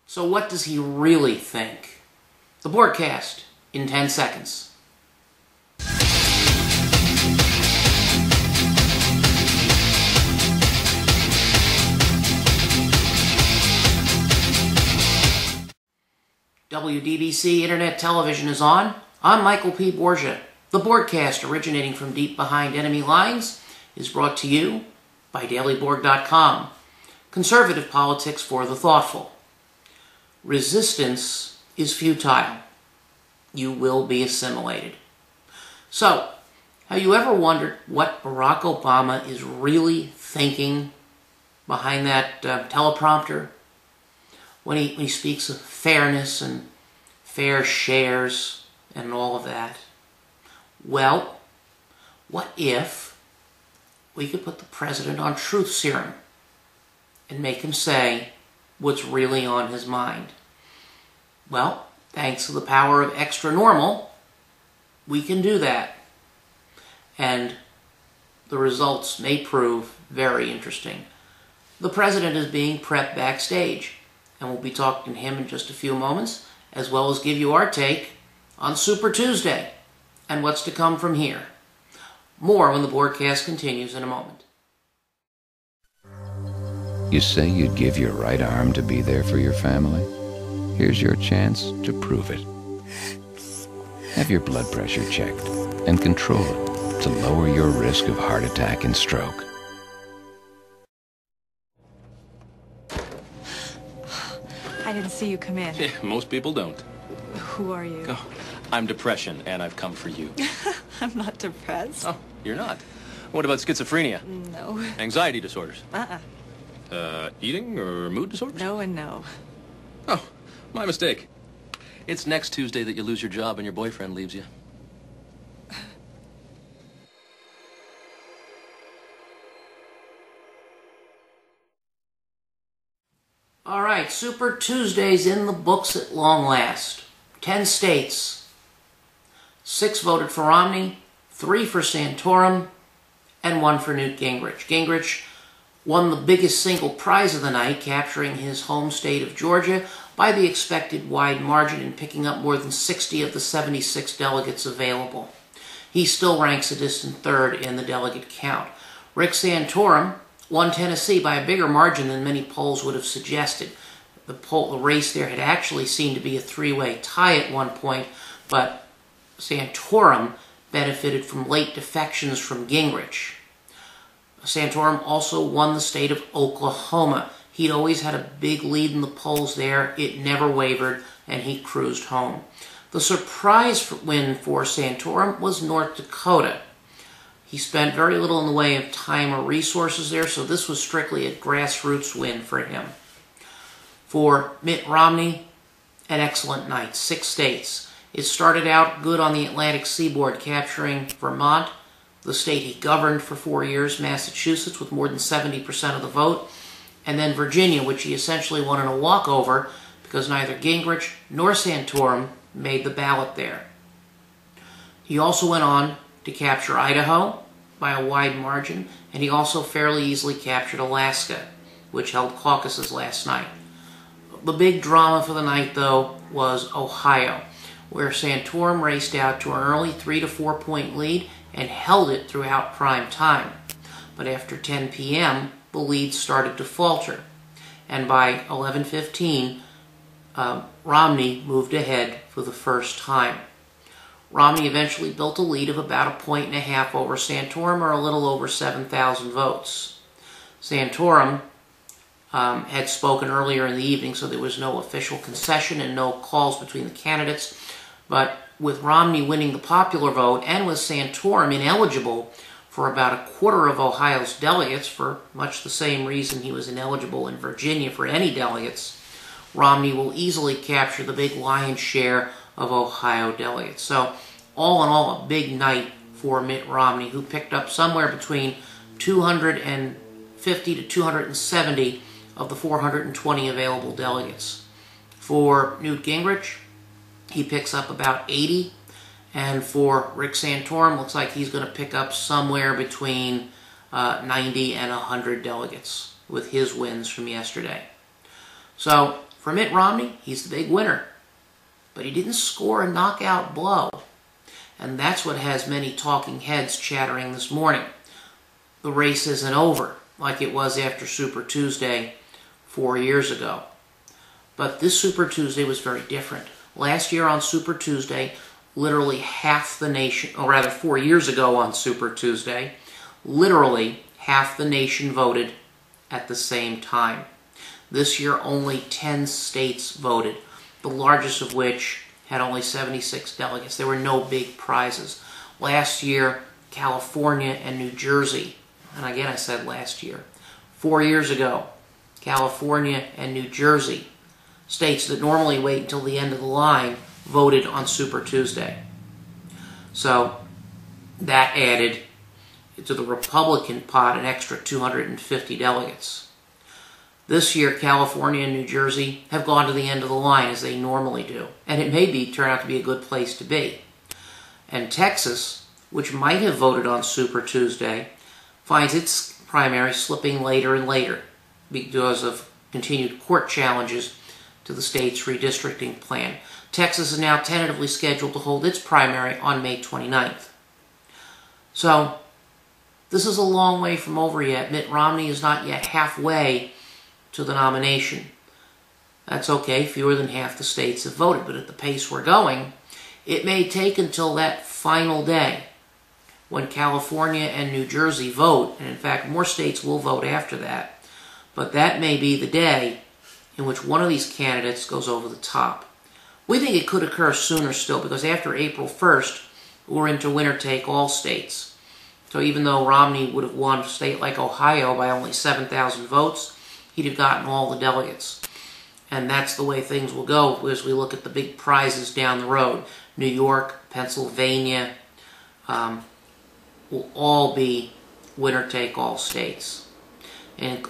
So what does he really think? The Borgcast in 10 seconds. WDBC Internet Television is on. I'm Michael P. Borgia. The Borgcast, originating from deep behind enemy lines, is brought to you by dailyborg.com. Conservative politics for the thoughtful. Resistance is futile. You will be assimilated. So, have you ever wondered what Barack Obama is really thinking behind that teleprompter? When he speaks of fairness and fair shares and all of that. Well, what if we could put the president on truth serum and make him say what's really on his mind? Well, thanks to the power of extra normal, we can do that. And the results may prove very interesting. The president is being prepped backstage, and we'll be talking to him in just a few moments, as well as give you our take on Super Tuesday and what's to come from here. More when the Borgcast continues in a moment. You say you'd give your right arm to be there for your family? Here's your chance to prove it. Have your blood pressure checked and control it to lower your risk of heart attack and stroke. I didn't see you come in. Yeah, most people don't. Who are you? Oh, I'm depression, and I've come for you. I'm not depressed. Oh, you're not? What about schizophrenia? No. Anxiety disorders? Uh-uh. Eating or mood disorders? No and no. Oh, my mistake. It's next Tuesday that you lose your job and your boyfriend leaves you. All right, Super Tuesday's in the books at long last. 10 states. 6 voted for Romney, 3 for Santorum, and 1 for Newt Gingrich. Gingrich won the biggest single prize of the night, capturing his home state of Georgia by the expected wide margin and picking up more than 60 of the 76 delegates available. He still ranks a distant third in the delegate count. Rick Santorum won Tennessee by a bigger margin than many polls would have suggested. The race there had actually seemed to be a three-way tie at one point, but Santorum benefited from late defections from Gingrich. Santorum also won the state of Oklahoma. He'd always had a big lead in the polls there. It never wavered, and he cruised home. The surprise win for Santorum was North Dakota. He spent very little in the way of time or resources there, so this was strictly a grassroots win for him. For Mitt Romney, an excellent night. 6 states. It started out good on the Atlantic seaboard, capturing Vermont, the state he governed for 4 years, Massachusetts with more than 70% of the vote, and then Virginia, which he essentially won in a walkover because neither Gingrich nor Santorum made the ballot there. He also went on to capture Idaho by a wide margin, and he also fairly easily captured Alaska, which held caucuses last night. The big drama for the night, though, was Ohio, where Santorum raced out to an early 3 to 4 point lead and held it throughout prime time. But after 10 p.m., the lead started to falter, and by 11:15, Romney moved ahead for the first time. Romney eventually built a lead of about 1.5 points over Santorum, or a little over 7,000 votes. Santorum had spoken earlier in the evening, so there was no official concession and no calls between the candidates. But with Romney winning the popular vote and with Santorum ineligible for about 1/4 of Ohio's delegates, for much the same reason he was ineligible in Virginia for any delegates, Romney will easily capture the big lion's share of Ohio delegates. So, all in all, a big night for Mitt Romney, who picked up somewhere between 250 to 270 of the 420 available delegates. For Newt Gingrich, he picks up about 80, and for Rick Santorum, looks like he's going to pick up somewhere between 90 and 100 delegates with his wins from yesterday. So, For Mitt Romney, he's the big winner. But he didn't score a knockout blow. And that's what has many talking heads chattering this morning. The race isn't over, like it was after Super Tuesday 4 years ago. But this Super Tuesday was very different. Last year on Super Tuesday, literally half the nation, or rather 4 years ago on Super Tuesday, literally half the nation voted at the same time. This year only 10 states voted, the largest of which had only 76 delegates. There were no big prizes. Last year, California and New Jersey, and again I said last year, 4 years ago, California and New Jersey, states that normally wait until the end of the line, voted on Super Tuesday. So that added to the Republican pot an extra 250 delegates. This year, California and New Jersey have gone to the end of the line as they normally do. And it may turn out to be a good place to be. And Texas, which might have voted on Super Tuesday, finds its primary slipping later and later because of continued court challenges to the state's redistricting plan. Texas is now tentatively scheduled to hold its primary on May 29th. So, this is a long way from over yet. Mitt Romney is not yet halfway to the nomination. That's okay, fewer than half the states have voted, but at the pace we're going, it may take until that final day when California and New Jersey vote, and in fact more states will vote after that, but that may be the day in which one of these candidates goes over the top. We think it could occur sooner still, because after April 1st, we're into winner-take-all states. So even though Romney would have won a state like Ohio by only 7,000 votes, he'd have gotten all the delegates. And that's the way things will go as we look at the big prizes down the road. New York, Pennsylvania, will all be winner-take-all states. And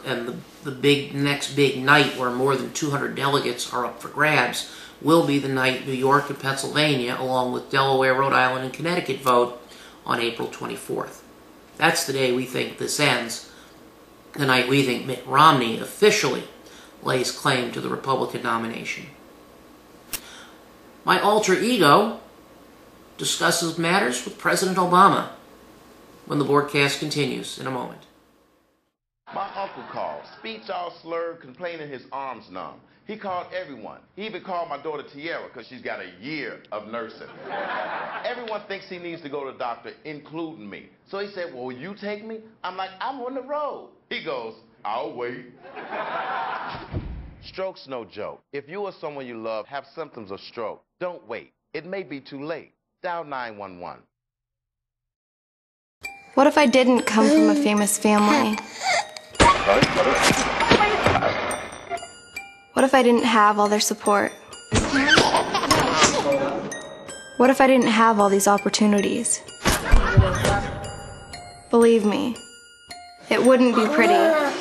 the next big night where more than 200 delegates are up for grabs will be the night New York and Pennsylvania, along with Delaware, Rhode Island, and Connecticut vote on April 24th. That's the day we think this ends, the night we think Mitt Romney officially lays claim to the Republican nomination. My alter ego discusses matters with President Obama when the broadcast continues in a moment. My uncle called, speech all slurred, complaining his arms numb. He called everyone. He even called my daughter Tiara because she's got a year of nursing. Everyone thinks he needs to go to the doctor, including me. So he said, well, will you take me? I'm like, I'm on the road. He goes, I'll wait. Stroke's no joke. If you or someone you love have symptoms of stroke, don't wait. It may be too late. Dial 911. What if I didn't come from a famous family? What if I didn't have all their support? What if I didn't have all these opportunities? Believe me, it wouldn't be pretty.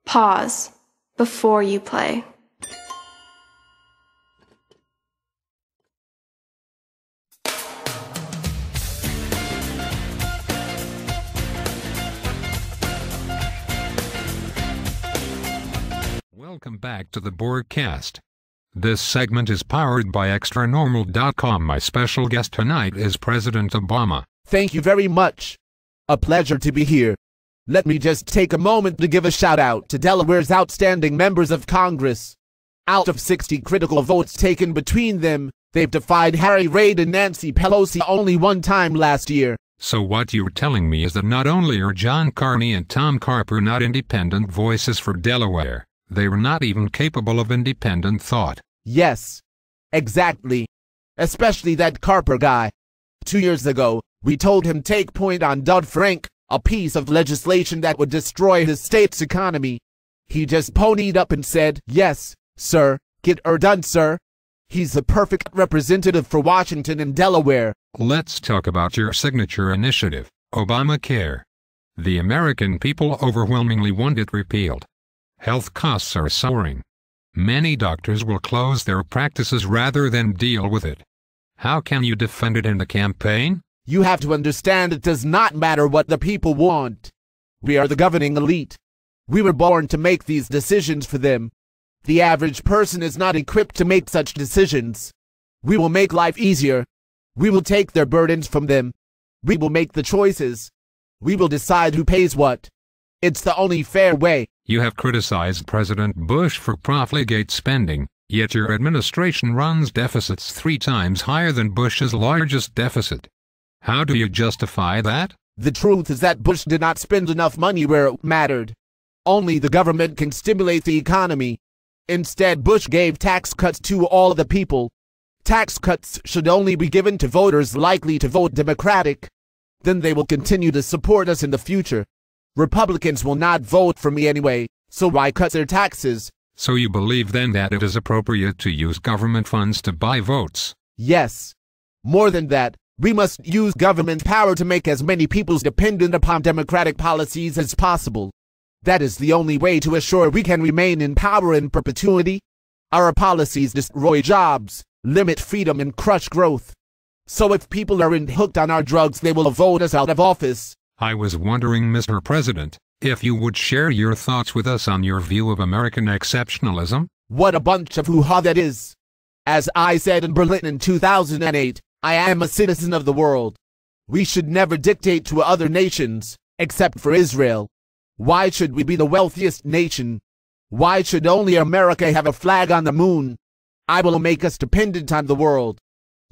Pause before you play. Welcome back to the Borgcast. This segment is powered by extranormal.com. My special guest tonight is President Obama. Thank you very much. A pleasure to be here. Let me just take a moment to give a shout out to Delaware's outstanding members of Congress. Out of 60 critical votes taken between them, they've defied Harry Reid and Nancy Pelosi only one time last year. So what you're telling me is that not only are John Carney and Tom Carper not independent voices for Delaware, they were not even capable of independent thought. Yes, exactly. Especially that Carper guy. 2 years ago, we told him take point on Dodd-Frank, a piece of legislation that would destroy his state's economy. He just ponied up and said, yes, sir, get her done, sir. He's the perfect representative for Washington and Delaware. Let's talk about your signature initiative, Obamacare. The American people overwhelmingly want it repealed. Health costs are soaring. Many doctors will close their practices rather than deal with it. How can you defend it in the campaign? You have to understand it does not matter what the people want. We are the governing elite. We were born to make these decisions for them. The average person is not equipped to make such decisions. We will make life easier. We will take their burdens from them. We will make the choices. We will decide who pays what. It's the only fair way. You have criticized President Bush for profligate spending, yet your administration runs deficits 3 times higher than Bush's largest deficit. How do you justify that? The truth is that Bush did not spend enough money where it mattered. Only the government can stimulate the economy. Instead, Bush gave tax cuts to all the people. Tax cuts should only be given to voters likely to vote Democratic. Then they will continue to support us in the future. Republicans will not vote for me anyway, so why cut their taxes? So you believe then that it is appropriate to use government funds to buy votes? Yes. More than that, we must use government power to make as many people dependent upon democratic policies as possible. That is the only way to assure we can remain in power in perpetuity. Our policies destroy jobs, limit freedom, and crush growth. So if people are hooked on our drugs, they will vote us out of office. I was wondering, Mr. President, if you would share your thoughts with us on your view of American exceptionalism? What a bunch of hoo-ha that is. As I said in Berlin in 2008, I am a citizen of the world. We should never dictate to other nations, except for Israel. Why should we be the wealthiest nation? Why should only America have a flag on the moon? I will make us dependent on the world.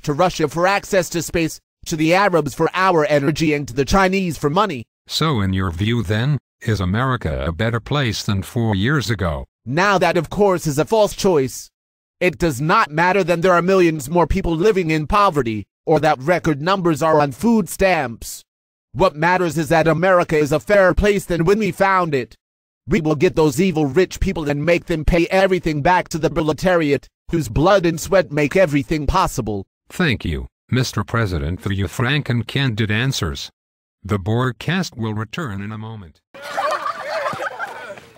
To Russia for access to space, to the Arabs for our energy, and to the Chinese for money. So in your view then, is America a better place than 4 years ago? Now that, of course, is a false choice. It does not matter that there are millions more people living in poverty, or that record numbers are on food stamps. What matters is that America is a fairer place than when we found it. We will get those evil rich people and make them pay everything back to the proletariat, whose blood and sweat make everything possible. Thank you, Mr. President, for your frank and candid answers. The Borgcast will return in a moment.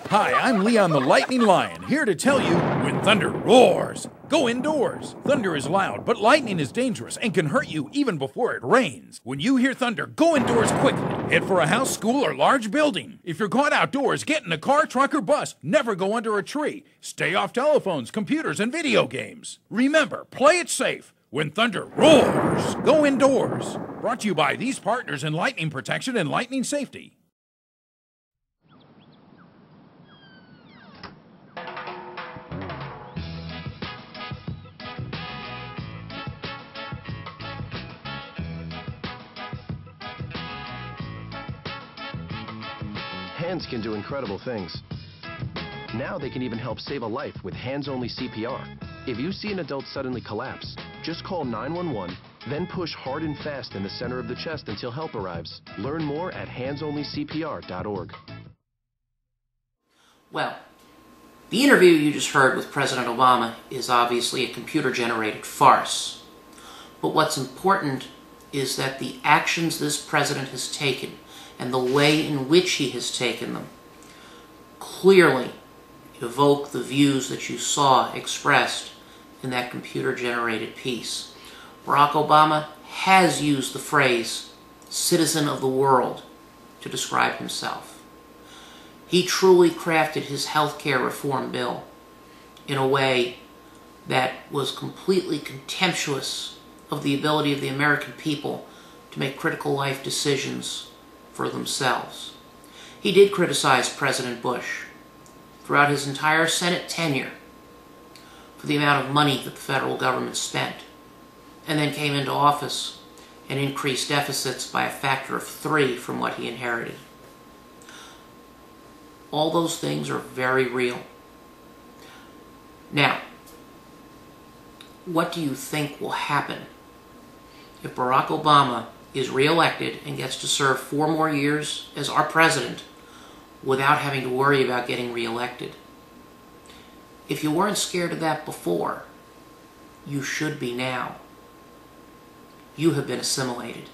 Hi, I'm Leon the Lightning Lion, here to tell you, when thunder roars, go indoors. Thunder is loud, but lightning is dangerous and can hurt you even before it rains. When you hear thunder, go indoors quickly. Head for a house, school, or large building. If you're caught outdoors, get in a car, truck, or bus. Never go under a tree. Stay off telephones, computers, and video games. Remember, play it safe. When thunder roars, go indoors. Brought to you by these partners in lightning protection and lightning safety. Hands can do incredible things. Now they can even help save a life with hands-only CPR. If you see an adult suddenly collapse, just call 911, then push hard and fast in the center of the chest until help arrives. Learn more at handsonlycpr.org. Well, the interview you just heard with President Obama is obviously a computer-generated farce. But what's important is that the actions this president has taken and the way in which he has taken them clearly evoke the views that you saw expressed in that computer-generated piece. Barack Obama has used the phrase citizen of the world to describe himself. He truly crafted his health care reform bill in a way that was completely contemptuous of the ability of the American people to make critical life decisions for themselves. He did criticize President Bush throughout his entire Senate tenure for the amount of money that the federal government spent, and then came into office and increased deficits by a factor of 3 from what he inherited. All those things are very real. Now, what do you think will happen if Barack Obama is reelected and gets to serve 4 more years as our president without having to worry about getting reelected? If you weren't scared of that before, you should be now. You have been assimilated.